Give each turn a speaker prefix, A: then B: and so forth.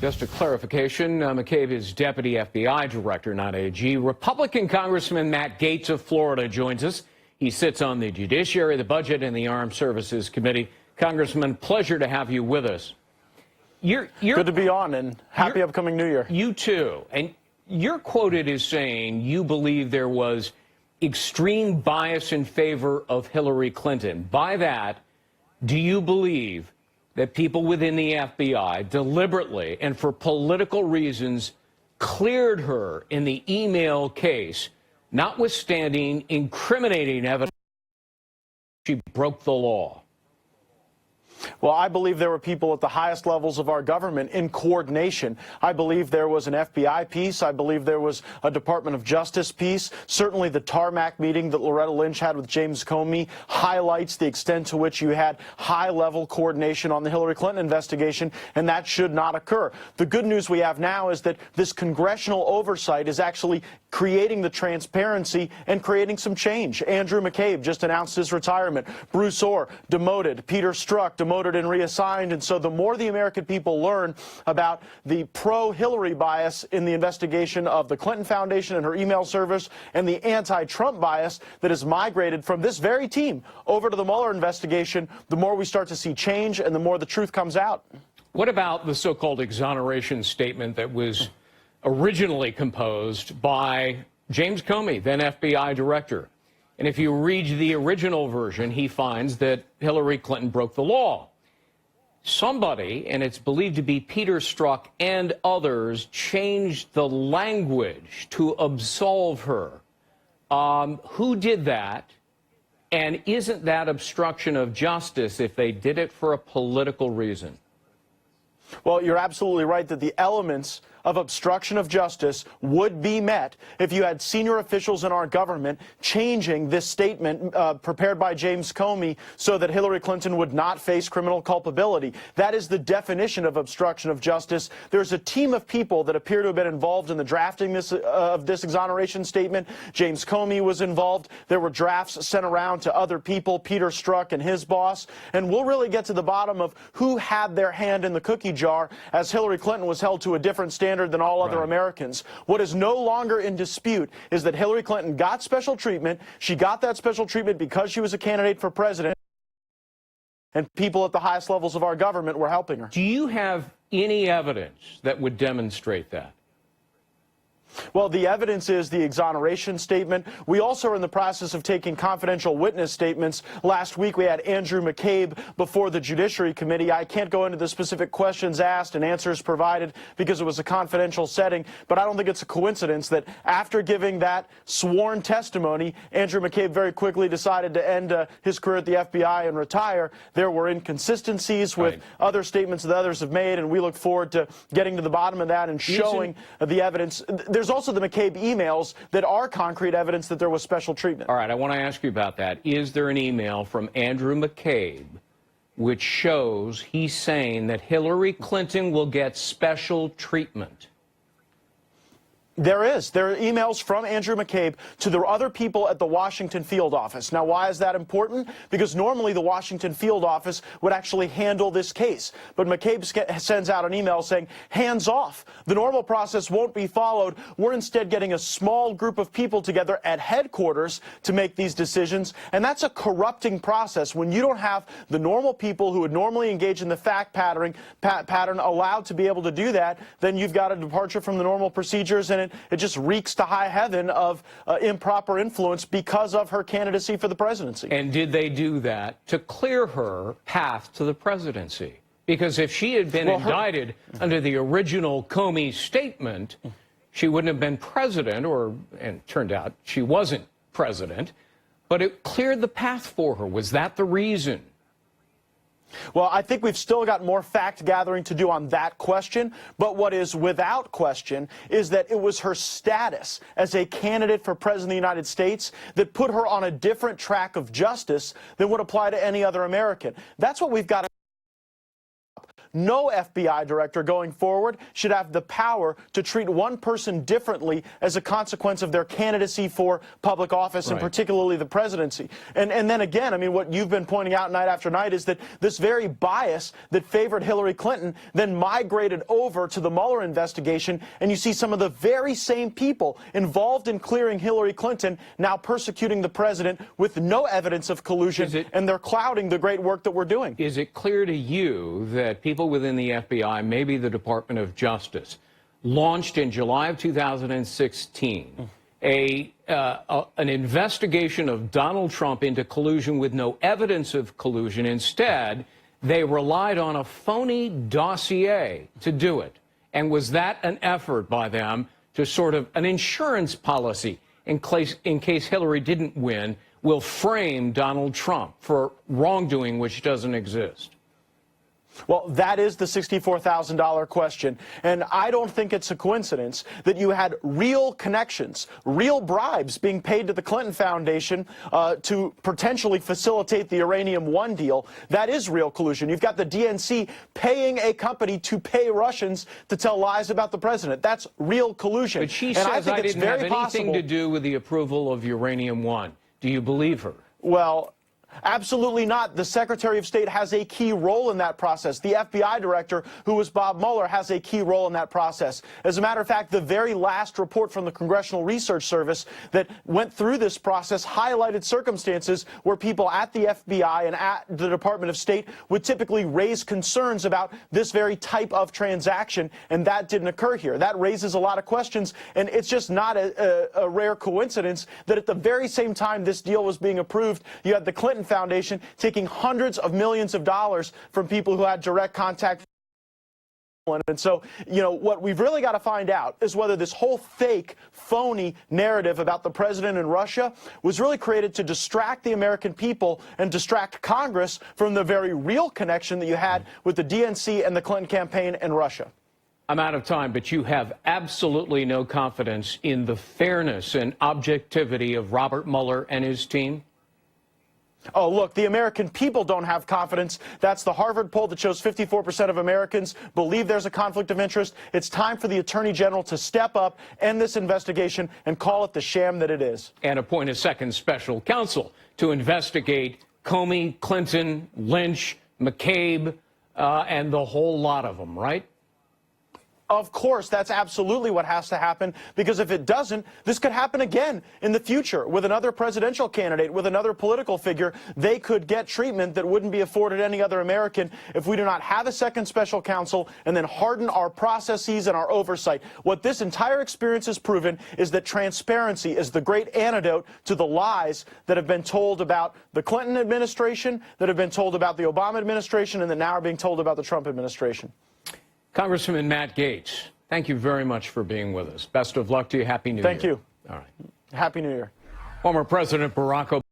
A: Just a clarification, McCabe is Deputy FBI Director, not AG. Republican Congressman Matt Gaetz of Florida joins us. He sits on the Judiciary, the Budget, and the Armed Services Committee. Congressman, pleasure to have you with us. You're
B: good to be on, and happy upcoming New Year.
A: You too. And you're quoted as saying you believe there was extreme bias in favor of Hillary Clinton. By that, do you believe that people within the FBI deliberately and for political reasons cleared her in the email case, notwithstanding incriminating evidence she broke the law?
B: Well, I believe there were people at the highest levels of our government in coordination. I believe there was an FBI piece. I believe there was a Department of Justice piece. Certainly the tarmac meeting that Loretta Lynch had with James Comey highlights the extent to which you had high-level coordination on the Hillary Clinton investigation, and that should not occur. The good news we have now is that this congressional oversight is actually creating the transparency and creating some change. Andrew McCabe just announced his retirement. Bruce Orr demoted. Peter Strzok demoted and reassigned. And so the more the American people learn about the pro-Hillary bias in the investigation of the Clinton Foundation and her email service and the anti-Trump bias that has migrated from this very team over to the Mueller investigation, the more we start to see change and the more the truth comes out.
A: What about the so-called exoneration statement that was originally composed by James Comey, then FBI director? And if you read the original version, he finds that Hillary Clinton broke the law. Somebody, and it's believed to be Peter Strzok and others, changed the language to absolve her. Who did that? And isn't that obstruction of justice if they did it for a political reason?
B: Well, you're absolutely right that the elements of obstruction of justice would be met if you had senior officials in our government changing this statement prepared by James Comey so that Hillary Clinton would not face criminal culpability. That is the definition of obstruction of justice. There's a team of people that appear to have been involved in the drafting of this exoneration statement. James Comey was involved. There were drafts sent around to other people, Peter Strzok and his boss, and we'll really get to the bottom of who had their hand in the cookie jar as Hillary Clinton was held to a different standard than all other Americans. What is no longer in dispute is that Hillary Clinton got special treatment. She got that special treatment because she was a candidate for president, and people at the highest levels of our government were helping her.
A: Do you have any evidence that would demonstrate that?
B: Well, the evidence is the exoneration statement. We also are in the process of taking confidential witness statements. Last week, we had Andrew McCabe before the Judiciary Committee. I can't go into the specific questions asked and answers provided because it was a confidential setting, but I don't think it's a coincidence that after giving that sworn testimony, Andrew McCabe very quickly decided to end his career at the FBI and retire. There were inconsistencies with other statements that others have made, and we look forward to getting to the bottom of that and showing the evidence. There's also the McCabe emails that are concrete evidence that there was special treatment.
A: All right, I want to ask you about that. Is there an email from Andrew McCabe which shows he's saying that Hillary Clinton will get special treatment?
B: There is. There are emails from Andrew McCabe to the other people at the Washington field office. Now, why is that important? Because normally the Washington field office would actually handle this case. But McCabe sends out an email saying, hands off. The normal process won't be followed. We're instead getting a small group of people together at headquarters to make these decisions. And that's a corrupting process. When you don't have the normal people who would normally engage in the fact pattern allowed to be able to do that, then you've got a departure from the normal procedures, and it just reeks to high heaven of improper influence because of her candidacy for the presidency.
A: And did they do that to clear her path to the presidency? Because if she had been indicted under the original Comey statement, she wouldn't have been president, and it turned out she wasn't president, but it cleared the path for her. Was that the reason?
B: Well, I think we've still got more fact-gathering to do on that question, but what is without question is that it was her status as a candidate for president of the United States that put her on a different track of justice than would apply to any other American. That's what we've got to no FBI director going forward should have the power to treat one person differently as a consequence of their candidacy for public office, and particularly the presidency. And then again, I mean, what you've been pointing out night after night is that this very bias that favored Hillary Clinton then migrated over to the Mueller investigation, and you see some of the very same people involved in clearing Hillary Clinton now persecuting the president with no evidence of collusion, and they're clouding the great work that we're doing.
A: Is it clear to you that people within the FBI, maybe the Department of Justice, launched in July of 2016 an investigation of Donald Trump into collusion with no evidence of collusion? Instead, they relied on a phony dossier to do it. And was that an effort by them to sort of an insurance policy in case Hillary didn't win, will frame Donald Trump for wrongdoing which doesn't exist?
B: Well, that is the $64,000 question, and I don't think it's a coincidence that you had real connections, real bribes being paid to the Clinton Foundation to potentially facilitate the Uranium One deal. That is real collusion. You've got the DNC paying a company to pay Russians to tell lies about the president. That's real collusion.
A: But she says I didn't have anything to do with the approval of Uranium One. Do you believe her?
B: Well, absolutely not. The Secretary of State has a key role in that process. The FBI director, who was Bob Mueller, has a key role in that process. As a matter of fact, the very last report from the Congressional Research Service that went through this process highlighted circumstances where people at the FBI and at the Department of State would typically raise concerns about this very type of transaction, and that didn't occur here. That raises a lot of questions, and it's just not a rare coincidence that at the very same time this deal was being approved, you had the Clinton Foundation taking hundreds of millions of dollars from people who had direct contact. And so, you know, what we've really got to find out is whether this whole fake, phony narrative about the president in Russia was really created to distract the American people and distract Congress from the very real connection that you had with the DNC and the Clinton campaign in Russia.
A: I'm out of time, but you have absolutely no confidence in the fairness and objectivity of Robert Mueller and his team?
B: Oh, look, the American people don't have confidence. That's the Harvard poll that shows 54% of Americans believe there's a conflict of interest. It's time for the Attorney General to step up, end this investigation, and call it the sham that it is.
A: And appoint a second special counsel to investigate Comey, Clinton, Lynch, McCabe, and the whole lot of them, right?
B: Of course, that's absolutely what has to happen, because if it doesn't, this could happen again in the future with another presidential candidate, with another political figure. They could get treatment that wouldn't be afforded any other American if we do not have a second special counsel and then harden our processes and our oversight. What this entire experience has proven is that transparency is the great antidote to the lies that have been told about the Clinton administration, that have been told about the Obama administration, and that now are being told about the Trump administration.
A: Congressman Matt Gaetz, thank you very much for being with us. Best of luck to you. Happy New Year.
B: Thank you.
A: All right.
B: Happy New Year.
A: Former President Barack Obama.